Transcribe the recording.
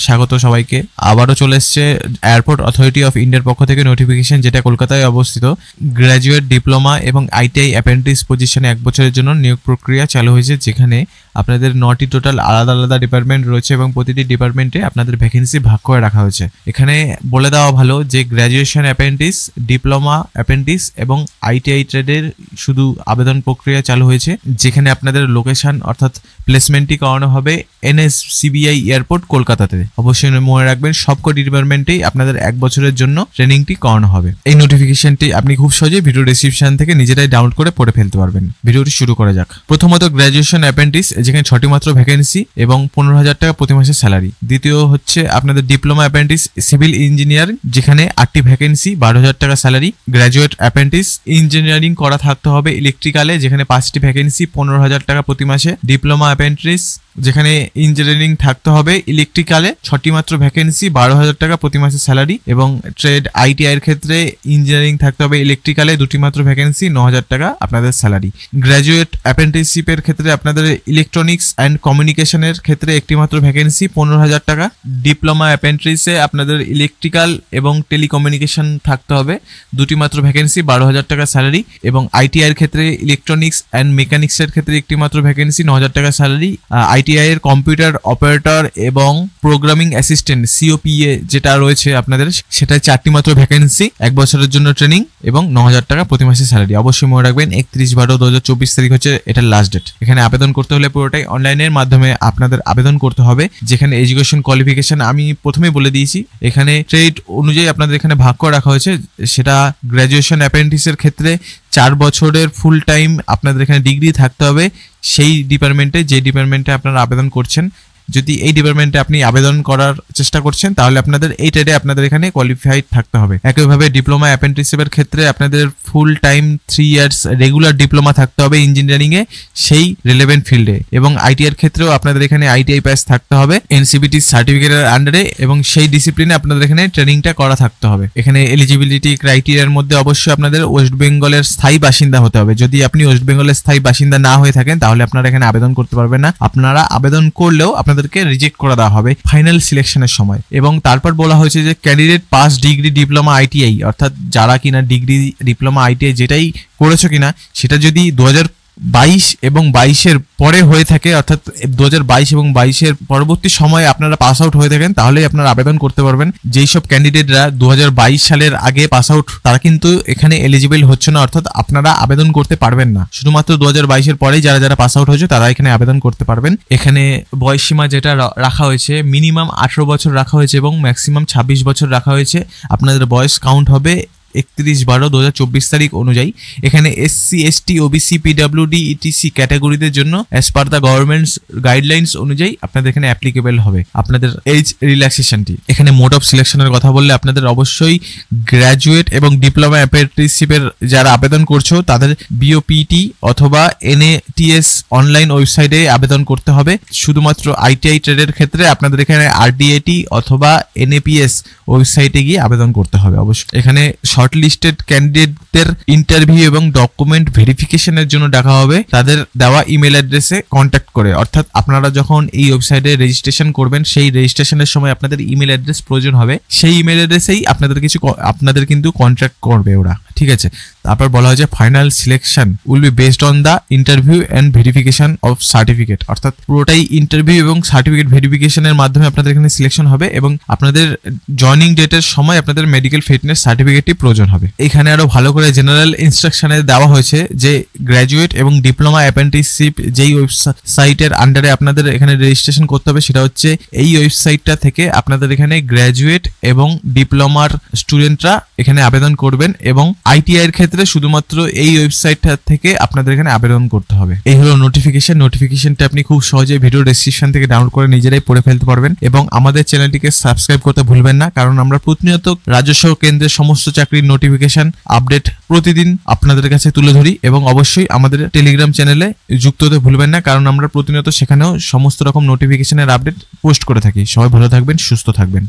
স্বাগত সবাইকে। আবারও চলে এসছে এয়ারপোর্ট অথরিটি অফ ইন্ডিয়ার পক্ষ থেকে নোটিফিকেশন, যেটা কলকাতায় অবস্থিত। গ্র্যাজুয়েট, ডিপ্লোমা এবং আইটিআই অ্যাপ্রেন্টিস পজিশনে 1 বছরের জন্য নিয়োগ প্রক্রিয়া চালু হয়েছে, যেখানে আপনাদের 9টি টোটাল আলাদা আলাদা ডিপার্টমেন্ট রয়েছে এবং প্রতিটি ডিপার্টমেন্টে আপনাদের ভ্যাকেন্সি ভাগ করে রাখা হয়েছে। এখানে বলে দেওয়া ভালো যে গ্র্যাজুয়েশন অ্যাপ্রেন্টিস, ডিপ্লোমা অ্যাপ্রেন্টিস এবং আইটিআই ট্রেডের শুধু আবেদন প্রক্রিয়া চালু হয়েছে, যেখানে আপনাদের লোকেশন অর্থাৎ প্লেসমেন্টটি করানো হবে NSCBI এয়ারপোর্ট কলকাতাতে। অবশ্যই মনে রাখবেন সবকটি ডিপার্টমেন্টেই আপনাদের 1 বছরের জন্য ট্রেনিংটি করানো হবে। এই নোটিফিকেশনটি আপনি খুব সহজেই ভিডিও ডেসক্রিপশন থেকে নিজেরাই ডাউনলোড করে পড়ে ফেলতে পারবেন। ভিডিওটি শুরু করা যাক। প্রথমত গ্র্যাজুয়েশন অ্যাপ্রেন্টিস, যেখানে 6টি মাত্র ভ্যাকেন্সি এবং 15,000 টাকা প্রতি মাসে স্যালারি। দ্বিতীয় হচ্ছে আপনাদের ডিপ্লোমা অ্যাপ্রেন্টিস সিভিল ইঞ্জিনিয়ার, যেখানে 8টি ভ্যাকেন্সি, 12,000 টাকা স্যালারি। গ্র্যাজুয়েট অ্যাপ্রেন্টিস ইঞ্জিনিয়ারিং করা থাকতে হবে ইলেকট্রিক্যালে, যেখানে 5টি ভ্যাকেন্সি, 15,000 টাকা প্রতি মাসে। ডিপ্লোমা অ্যাপ্রেন্টিস, যেখানে ইঞ্জিনিয়ারিং থাকতে হবে ইলেকট্রিক্যালে, 6টি মাত্র ভ্যাকেন্সি, 12,000 টাকা প্রতি মাসে স্যালারি। এবং ট্রেড আইটিআই এর ক্ষেত্রে ইঞ্জিনিয়ারিং থাকতে হবে ইলেকট্রিক্যালে, 2টি মাত্র ভ্যাকেন্সি, 9,000 টাকা আপনাদের স্যালারি। গ্র্যাজুয়েট অ্যাপ্রেন্টিসশিপের ক্ষেত্রে আপনাদের ইলেকট্রনিক্স অ্যান্ড কমিউনিকেশনের ক্ষেত্রে 1টি মাত্র ভ্যাকেন্সি, 15,000 টাকা। ডিপ্লোমা অ্যাপ্রেন্টিসে আপনাদের ইলেকট্রিক্যাল এবং টেলিকমিউনিকেশন থাকতে হবে, 2টি মাত্র ভ্যাকেন্সি, 12,000 টাকা স্যালারি। এবং আইটিআই এর ক্ষেত্রে ইলেকট্রনিক্স অ্যান্ড মেকানিক্সের ক্ষেত্রে 1টি মাত্র ভ্যাকেন্সি, 9,000 টাকা স্যালারি। আইটিআই এর কম্পিউটার অপারেটর এবং প্রোগ্রামিং অ্যাসিস্ট্যান্ট COPA যেটা রয়েছে আপনাদের, সেটাই 4টি মাত্র ভ্যাকেন্সি, 1 বছরের জন্য ট্রেনিং এবং 9,000 টাকা প্রতি মাসে স্যালারি। অবশ্যই মনে রাখবেন 31/12/2024 তারিখ হচ্ছে এটার লাস্ট ডেট। এখানে আবেদন করতে হলে পুরোটাই অনলাইনের মাধ্যমে আপনাদের আবেদন করতে হবে, যেখানে এডুকেশন কোয়ালিফিকেশন আমি প্রথমেই বলে দিয়েছি। এখানে ট্রেড অনুযায়ী আপনাদের এখানে ভাগ করে রাখা হয়েছে, সেটা গ্র্যাজুয়েশন অ্যাপ্রেন্টিসের ক্ষেত্রে 4 বছরের ফুল টাইম আপনাদের এখানে ডিগ্রি থাকতে হবে সেই ডিপার্টমেন্টে, যে ডিপার্টমেন্টে আপনারা আবেদন করছেন। যদি এই ডিপার্টমেন্টে আপনি আবেদন করার চেষ্টা করছেন, তাহলে আপনাদের এই ট্রেডে আপনাদের এখানে কোয়ালিফাইড থাকতে হবে। একইভাবে ডিপ্লোমা অ্যাপ্রেন্টিসশিপের ক্ষেত্রে আপনাদের full time 3 years regular diploma থাকতে হবে ইঞ্জিনিয়ারিং এ সেই রিলেভেন্ট ফিল্ডে। এবং আইটি এর ক্ষেত্রেও আপনাদের এখানে আইটিআই পাস থাকতে হবে NCBT সার্টিফিকেটের আন্ডারে, এবং সেই ডিসিপ্লিনে আপনাদের এখানে ট্রেনিংটা করা থাকতে হবে। এখানে এলিজিবিলিটি ক্রাইটেরিয়ার মধ্যে অবশ্যই আপনাদের ওয়েস্ট বেঙ্গলের স্থায়ী বাসিন্দা হতে হবে। যদি আপনি ওয়েস্ট বেঙ্গলের স্থায়ী বাসিন্দা না হয়ে থাকেন, তাহলে আপনারা এখানে আবেদন করতে পারবেন না। আপনারা আবেদন করলেও আপনাদেরকে রিজেক্ট করে দেওয়া হবে ফাইনাল সিলেকশনের সময়। এবং তারপর বলা হয়েছে যে candidate pass degree diploma ITI, অর্থাৎ যারা কিনা ডিগ্রি ডিপ্লোমা আইটিআই যেটাই করেছো কিনা, সেটা যদি 2022 এবং 22-এর পরে হয়ে থাকে, অর্থাৎ 2022 এবং 22-এর পরবর্তী সময়ে আপনারা পাস আউট হয়ে থাকেন, তাহলেই আপনারা আবেদন করতে পারবেন। যেই সব ক্যান্ডিডেটরা 2022 সালের আগে পাস আউট, তারা কিন্তু এখানে এলিজিবল হচ্ছে না, অর্থাৎ আপনারা আবেদন করতে পারবেন না। শুধুমাত্র 2022-এর পরেই যারা যারা পাস আউট হয়েছে তারা এখানে আবেদন করতে পারবেন। এখানে বয়স সীমা যেটা রাখা হয়েছে, মিনিমাম 18 বছর রাখা হয়েছে এবং ম্যাক্সিমাম 26 বছর রাখা হয়েছে। আপনাদের বয়স কাউন্ট হবে 31/12/2024 তারিখ অনুযায়ী। এখানে SC ST OBC PWD ETC ক্যাটাগরিদের জন্য as per the government's guidelines অনুযায়ী আপনাদের এখানে অ্যাপ্লিকেবল হবে আপনাদের এজ রিল্যাক্সেশনটি। এখানে মোড অফ সিলেকশনের কথা বললে আপনাদের অবশ্যই গ্র্যাজুয়েট এবং ডিপ্লোমা অ্যাপ্রেন্টিসশিপের যারা আবেদন করছো, তাদের BOPT অথবা NATS অনলাইন ওয়েবসাইটে আবেদন করতে হবে। শুধুমাত্র আইটিআই ট্রেডের ক্ষেত্রে আপনাদের এখানে RDAT অথবা NAPS ওয়েবসাইটে গিয়ে আবেদন করতে হবে। অবশ্যই এখানে শর্টলিস্টেড ক্যান্ডিডেটদের ইন্টারভিউ এবং ডকুমেন্ট ভেরিফিকেশনের জন্য ডাকা হবে তাদের দেওয়া ইমেল অ্যাড্রেসে কন্ট্যাক্ট করে। অর্থাৎ আপনারা যখন এই ওয়েবসাইটে রেজিস্ট্রেশন করবেন, সেই রেজিস্ট্রেশনের সময় আপনাদের ইমেল অ্যাড্রেস প্রয়োজন হবে। সেই ইমেল অ্যাড্রেসেই আপনাদের কিন্তু কন্ট্যাক্ট করবে ওরা, ঠিক আছে। তারপর বলা হয়েছে final selection will be based on the interview and verification of certificate, অর্থাৎ পুরোটাই ইন্টারভিউ এবং সার্টিফিকেট ভেরিফিকেশনের মাধ্যমে আপনাদের এখানে সিলেকশন হবে এবং আপনাদের জয়নিং ডেটের সময় আপনাদের মেডিকেল ফিটনেস সার্টিফিকেটটি প্রয়োজন হবে। এখানে আরো ভালো করে জেনারেল ইনস্ট্রাকশনে দেওয়া হয়েছে যে গ্র্যাজুয়েট এবং ডিপ্লোমা অ্যাপ্রেন্টিসশিপ যেই ওয়েবসাইটের আন্ডারে আপনাদের এখানে রেজিস্ট্রেশন করতে হবে, সেটা হচ্ছে এই ওয়েবসাইটটা থেকে আপনাদের এখানে গ্র্যাজুয়েট এবং ডিপ্লোমার স্টুডেন্টরা এখানে আবেদন করবেন এবং আইটিআই এর ক্ষেত্রে শুধুমাত্র এই ওয়েবসাইটটা থেকে আপনাদের এখানে আবেদন করতে হবে। এই হলো নোটিফিকেশনটা আপনি খুব সহজে ভিডিও ডেসক্রিপশন থেকে ডাউনলোড করে নিজেরাই পড়ে ফেলতে পারবেন। এবং আমাদের চ্যানেলটিকে সাবস্ক্রাইব করতে ভুলবেন না, কারণ আমরা প্রতিনিয়ত রাজস্ব কেন্দ্রের সমস্ত চাকরির নোটিফিকেশন আপডেট প্রতিদিন আপনাদের কাছে তুলে ধরি। এবং অবশ্যই আমাদের টেলিগ্রাম চ্যানেলে যুক্ত হতে ভুলবেন না, কারণ আমরা প্রতিনিয়ত সেখানেও সমস্ত রকম নোটিফিকেশনের আপডেট পোস্ট করে থাকি। সবাই ভালো থাকবেন, সুস্থ থাকবেন।